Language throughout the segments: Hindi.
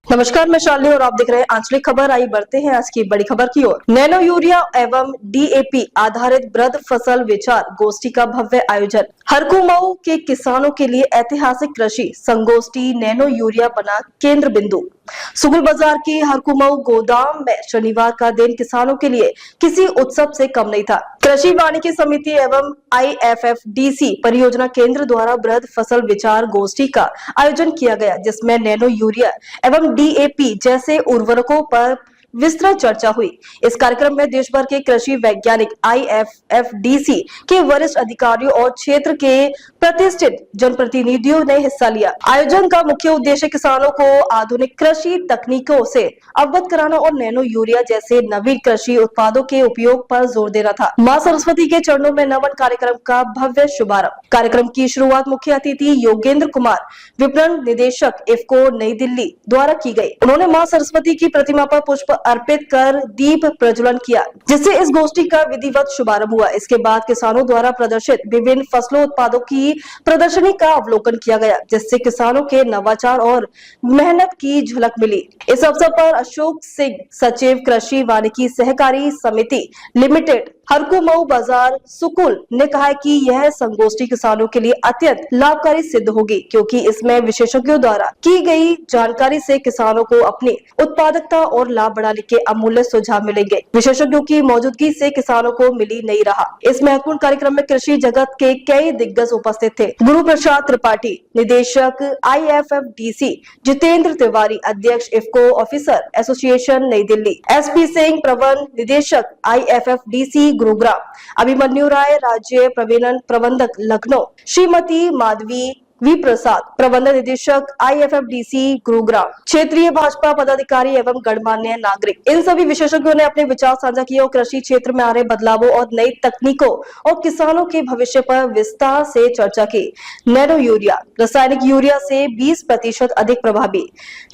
नमस्कार, मैं शालिनी और आप देख रहे हैं आंचलिक खबर। आइए बढ़ते हैं आज की बड़ी खबर की ओर। नैनो यूरिया एवं डीएपी आधारित वृहद फसल विचार गोष्ठी का भव्य आयोजन। हरकुमऊ के किसानों के लिए ऐतिहासिक कृषि संगोष्ठी नैनो यूरिया बना केंद्र बिंदु। सुगुल बाजार के हरकुमऊ गोदाम में शनिवार का दिन किसानों के लिए किसी उत्सव से कम नहीं था। कृषि वानिकी समिति एवं IFFDC परियोजना केंद्र द्वारा वृहद फसल विचार गोष्ठी का आयोजन किया गया, जिसमें नैनो यूरिया एवं DAP जैसे उर्वरकों पर विस्तृत चर्चा हुई। इस कार्यक्रम में देश भर के कृषि वैज्ञानिक, IFFDC के वरिष्ठ अधिकारियों और क्षेत्र के प्रतिष्ठित जनप्रतिनिधियों ने हिस्सा लिया। आयोजन का मुख्य उद्देश्य किसानों को आधुनिक कृषि तकनीकों से अवगत कराना और नैनो यूरिया जैसे नवीन कृषि उत्पादों के उपयोग पर जोर देना था। मां सरस्वती के चरणों में नमन कार्यक्रम का भव्य शुभारंभ। कार्यक्रम की शुरुआत मुख्य अतिथि योगेंद्र कुमार, विपणन निदेशक इफको नई दिल्ली द्वारा की गई। उन्होंने मां सरस्वती की प्रतिमा पर पुष्प अर्पित कर दीप प्रज्वलन किया, जिससे इस गोष्ठी का विधिवत शुभारंभ हुआ। इसके बाद किसानों द्वारा प्रदर्शित विभिन्न फसलों उत्पादों की प्रदर्शनी का अवलोकन किया गया, जिससे किसानों के नवाचार और मेहनत की झलक मिली। इस अवसर पर अशोक सिंह, सचिव कृषि वानिकी सहकारी समिति लिमिटेड हरकुमऊ बाजार सुकुल ने कहा कि यह संगोष्ठी किसानों के लिए अत्यंत लाभकारी सिद्ध होगी, क्योंकि इसमें विशेषज्ञों द्वारा की गई जानकारी से किसानों को अपनी उत्पादकता और लाभ बढ़ाने के अमूल्य सुझाव मिलेंगे। विशेषज्ञों की मौजूदगी से किसानों को मिली नई राह। इस महत्वपूर्ण कार्यक्रम में कृषि जगत के कई दिग्गज उपस्थित थे। गुरु प्रसाद त्रिपाठी, निदेशक IFFDC, जितेंद्र तिवारी, अध्यक्ष इफको ऑफिसर एसोसिएशन नई दिल्ली, SP सिंह, प्रबंध निदेशक IFFDC गुरुग्राम, अभिमन्यु राय, राज्य प्रबंधन प्रबंधक लखनऊ, श्रीमती माधवी वी प्रसाद, प्रबंधन निदेशक IFFDC गुरुग्राम, क्षेत्रीय भाजपा पदाधिकारी एवं गणमान्य नागरिक। इन सभी विशेषज्ञों ने अपने विचार साझा किए और कृषि क्षेत्र में आ रहे बदलावों और नई तकनीकों और किसानों के भविष्य पर विस्तार से चर्चा की। नैनो यूरिया रासायनिक यूरिया से 20% अधिक प्रभावी।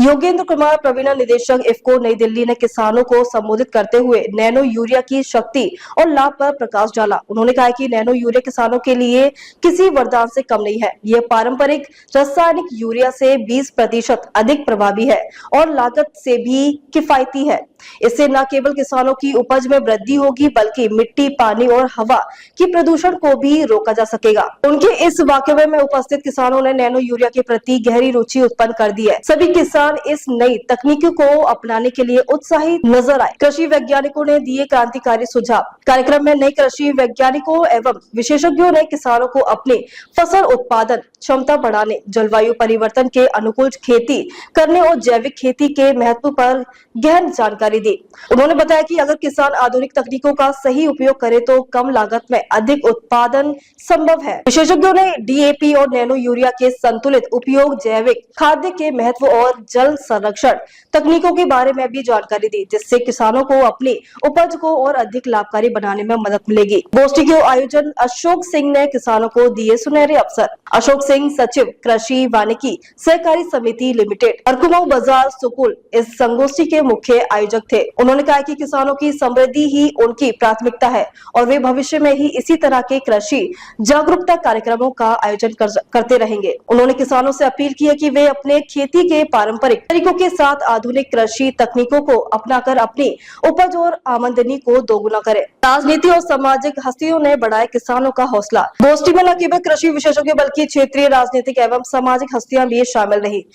योगेंद्र कुमार, प्रबंधन निदेशक इफको नई दिल्ली ने किसानों को संबोधित करते हुए नैनो यूरिया की शक्ति और लाभ पर प्रकाश डाला। उन्होंने कहा कि नैनो यूरिया किसानों के लिए किसी वरदान से कम नहीं है। यह पारंपरिक रासायनिक यूरिया से 20% अधिक प्रभावी है और लागत से भी किफायती है। इससे न केवल किसानों की उपज में वृद्धि होगी, बल्कि मिट्टी, पानी और हवा की प्रदूषण को भी रोका जा सकेगा। उनके इस वाकये में उपस्थित किसानों ने नैनो यूरिया के प्रति गहरी रुचि उत्पन्न कर दी है। सभी किसान इस नई तकनीक को अपनाने के लिए उत्साहित नजर आए। कृषि वैज्ञानिकों ने दिए क्रांतिकारी सुझाव। कार्यक्रम में नए कृषि वैज्ञानिकों एवं विशेषज्ञों ने किसानों को अपनी फसल उत्पादन क्षमता बढ़ाने, जलवायु परिवर्तन के अनुकूल खेती करने और जैविक खेती के महत्व पर गहन जानकारी दी। उन्होंने बताया कि अगर किसान आधुनिक तकनीकों का सही उपयोग करे तो कम लागत में अधिक उत्पादन संभव है। विशेषज्ञों ने DAP और नैनो यूरिया के संतुलित उपयोग, जैविक खाद्य के महत्व और जल संरक्षण तकनीकों के बारे में भी जानकारी दी, जिससे किसानों को अपनी उपज को और अधिक लाभकारी बनाने में मदद मिलेगी। गोष्ठी के आयोजन अशोक सिंह ने किसानों को दिए सुनहरे अवसर। अशोक सिंह, सचिव कृषि वानिकी सहकारी समिति लिमिटेड हरकुमऊ बाजार सुकुल, इस संगोष्ठी के मुख्य आयोजक थे। उन्होंने कहा कि किसानों की समृद्धि ही उनकी प्राथमिकता है और वे भविष्य में ही इसी तरह के कृषि जागरूकता कार्यक्रमों का आयोजन करते रहेंगे। उन्होंने किसानों से अपील की है कि वे अपने खेती के पारंपरिक तरीकों के साथ आधुनिक कृषि तकनीकों को अपनाकर अपनी उपज और आमदनी को दोगुना करें। राजनीति और सामाजिक हस्तियों ने बढ़ाया किसानों का हौसला। गोष्ठी में न केवल कृषि विशेषज्ञ बल्कि क्षेत्रीय राजनीतिक एवं सामाजिक हस्तियां भी शामिल रही।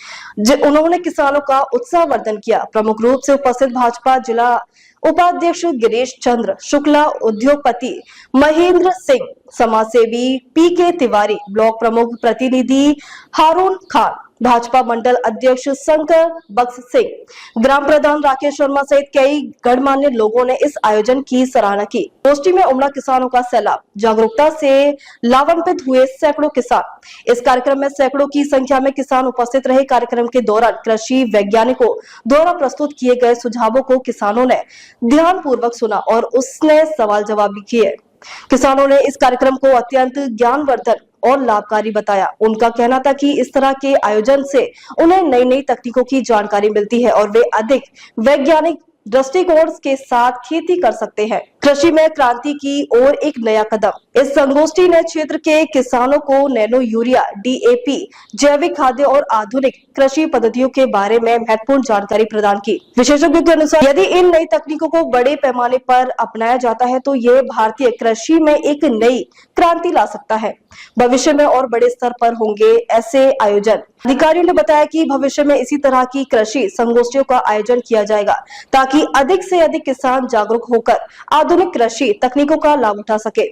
उन्होंने किसानों का उत्साहवर्धन किया। प्रमुख रूप से उपस्थित भाजपा जिला उपाध्यक्ष गिरीश चंद्र शुक्ला, उद्योगपति महेंद्र सिंह, समाजसेवी PK तिवारी, ब्लॉक प्रमुख प्रतिनिधि हारून खान, भाजपा मंडल अध्यक्ष शंकर बख्श सिंह, ग्राम प्रधान राकेश शर्मा सहित कई गणमान्य लोगों ने इस आयोजन की सराहना की। गोष्ठी में उमड़ा किसानों का सैलाब। जागरूकता से लाभान्वित हुए सैकड़ों किसान। इस कार्यक्रम में सैकड़ों की संख्या में किसान उपस्थित रहे। कार्यक्रम के दौरान कृषि वैज्ञानिकों द्वारा प्रस्तुत किए गए सुझावों को किसानों ने ध्यान पूर्वक सुना और उसने सवाल जवाब भी किए। किसानों ने इस कार्यक्रम को अत्यंत ज्ञानवर्धक और लाभकारी बताया। उनका कहना था कि इस तरह के आयोजन से उन्हें नई नई तकनीकों की जानकारी मिलती है और वे अधिक वैज्ञानिक दृष्टिकोण के साथ खेती कर सकते हैं। कृषि में क्रांति की ओर एक नया कदम। इस संगोष्ठी ने क्षेत्र के किसानों को नैनो यूरिया, DAP, जैविक खाद्य और आधुनिक कृषि पद्धतियों के बारे में महत्वपूर्ण जानकारी प्रदान की। विशेषज्ञों के अनुसार यदि इन नई तकनीकों को बड़े पैमाने पर अपनाया जाता है तो ये भारतीय कृषि में एक नई क्रांति ला सकता है। भविष्य में और बड़े स्तर पर होंगे ऐसे आयोजन। अधिकारियों ने बताया कि भविष्य में इसी तरह की कृषि संगोष्ठियों का आयोजन किया जाएगा ताकि अधिक से अधिक किसान जागरूक होकर आधुनिक कृषि तकनीकों का लाभ उठा सके।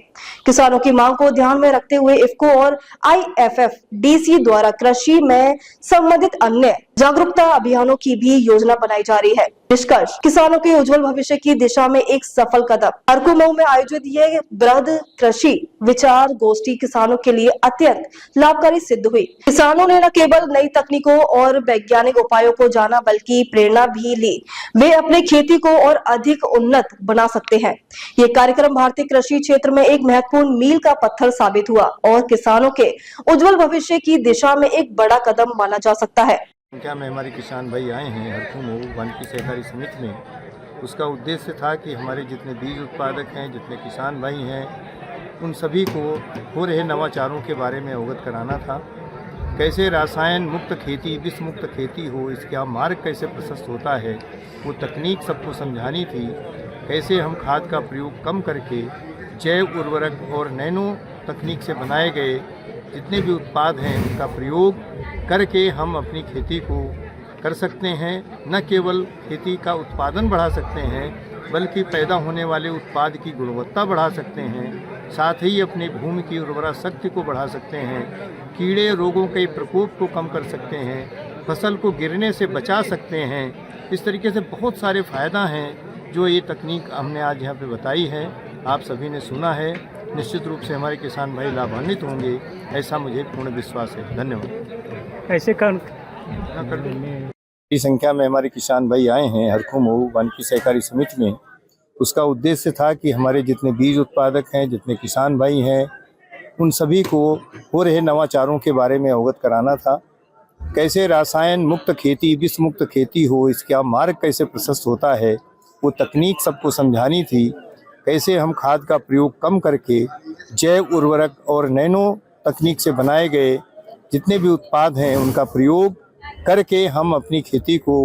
किसानों की मांग को ध्यान में रखते हुए इफ्को और IFFDC द्वारा कृषि में संबंधित अन्य जागरूकता अभियानों की भी योजना बनाई जा रही है। निष्कर्ष, किसानों के उज्जवल भविष्य की दिशा में एक सफल कदम। हरकू मऊ में आयोजित ये बृहद कृषि विचार गोष्ठी किसानों के लिए अत्यंत लाभकारी सिद्ध हुई। किसानों ने न केवल नई तकनीकों और वैज्ञानिक उपायों को जाना बल्कि प्रेरणा भी ली। वे अपने खेती को और अधिक उन्नत बना सकते हैं। ये कार्यक्रम भारतीय कृषि क्षेत्र में एक महत्वपूर्ण मील का पत्थर साबित हुआ और किसानों के उज्जवल भविष्य की दिशा में एक बड़ा कदम माना जा सकता है। संख्या में हमारे किसान भाई आए हैं हरकू मऊ वानिकी सहकारी समिति में। उसका उद्देश्य था कि हमारे जितने बीज उत्पादक हैं, जितने किसान भाई हैं, उन सभी को हो रहे नवाचारों के बारे में अवगत कराना था। कैसे रसायन मुक्त खेती, विष मुक्त खेती हो, इसका मार्ग कैसे प्रशस्त होता है, वो तकनीक सबको समझानी थी। कैसे हम खाद का प्रयोग कम करके जैव उर्वरक और नैनो तकनीक से बनाए गए जितने भी उत्पाद हैं उनका प्रयोग करके हम अपनी खेती को कर सकते हैं। न केवल खेती का उत्पादन बढ़ा सकते हैं बल्कि पैदा होने वाले उत्पाद की गुणवत्ता बढ़ा सकते हैं। साथ ही अपनी भूमि की उर्वरा शक्ति को बढ़ा सकते हैं, कीड़े रोगों के प्रकोप को कम कर सकते हैं, फसल को गिरने से बचा सकते हैं। इस तरीके से बहुत सारे फ़ायदा हैं जो ये तकनीक हमने आज यहाँ पे बताई है। आप सभी ने सुना है। निश्चित रूप से हमारे किसान भाई लाभान्वित होंगे, ऐसा मुझे पूर्ण विश्वास है। धन्यवाद। ऐसे की संख्या में हमारे किसान भाई आए हैं हरकू मऊ वानिकी सहकारी समिति में। उसका उद्देश्य था कि हमारे जितने बीज उत्पादक हैं, जितने किसान भाई हैं, उन सभी को हो रहे नवाचारों के बारे में अवगत कराना था। कैसे रसायन मुक्त खेती, विष मुक्त खेती हो, इसका मार्ग कैसे प्रशस्त होता है, वो तकनीक सबको समझानी थी। कैसे हम खाद का प्रयोग कम करके जैव उर्वरक और नैनो तकनीक से बनाए गए जितने भी उत्पाद हैं उनका प्रयोग करके हम अपनी खेती को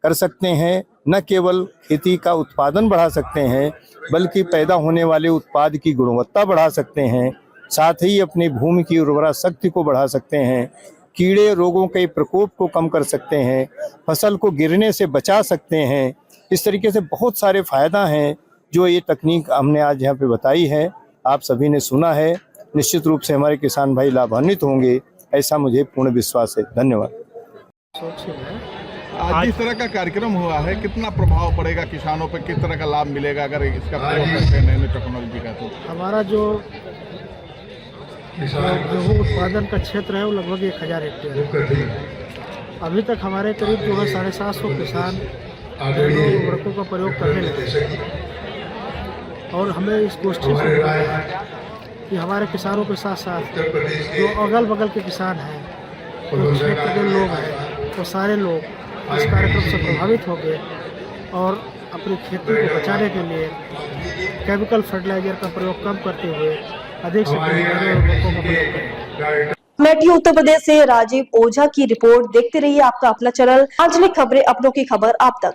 कर सकते हैं। न केवल खेती का उत्पादन बढ़ा सकते हैं बल्कि पैदा होने वाले उत्पाद की गुणवत्ता बढ़ा सकते हैं। साथ ही अपनी भूमि की उर्वरा शक्ति को बढ़ा सकते हैं, कीड़े रोगों के प्रकोप को कम कर सकते हैं, फसल को गिरने से बचा सकते हैं। इस तरीके से बहुत सारे फ़ायदा हैं जो ये तकनीक हमने आज यहाँ पे बताई है। आप सभी ने सुना है। निश्चित रूप से हमारे किसान भाई लाभान्वित होंगे, ऐसा मुझे पूर्ण विश्वास है। धन्यवाद। आज जिस तरह का कार्यक्रम हुआ है, कितना प्रभाव पड़ेगा किसानों पर, किस तरह का लाभ मिलेगा अगर इसका प्रयोग करते हैं नैनो टेक्नोलॉजी का? तो हमारा जो उत्पादन का क्षेत्र है वो लगभग 1000 हेक्टेयर है। अभी तक हमारे करीब जो है 750 किसान उर्वरकों का प्रयोग करने लगे और हमें इस गोष्ठी से कि हमारे किसानों के साथ साथ जो अगल बगल के किसान हैं, जो क्षेत्र के लोग हैं, वो सारे लोग इस कार्यक्रम से प्रभावित हो गए और अपनी खेती को बचाने के लिए केमिकल फर्टिलाइजर का प्रयोग कम करते हुए अधिक से अधिक उर्वरकों का प्रयोग करें। मैठी उत्तर प्रदेश से राजीव ओझा की रिपोर्ट। देखते रहिए आपका अपना चैनल आंचलिक खबरें, अपनों की खबर आप तक।